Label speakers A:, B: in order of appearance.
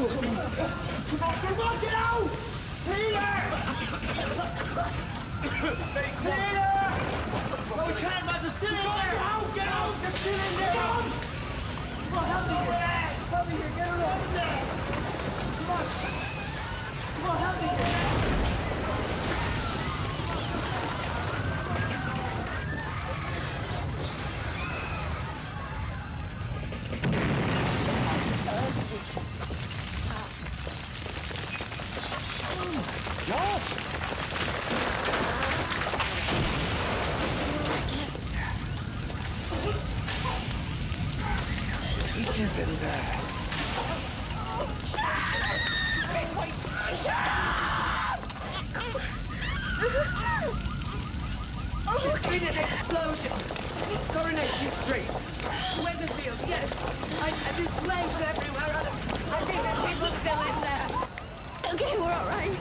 A: Come on, get out! Peter! Peter! Oh, we can't, man, they're still in there! Get out! They're still in there! Come on, help me here! Help me here, get her up! Come on! Come on, help me here!
B: Is in there.
C: There's been an explosion. Coronation Street. Weatherfield, yes. There's flames everywhere. I think there's people still in there.
D: Okay, we're all right.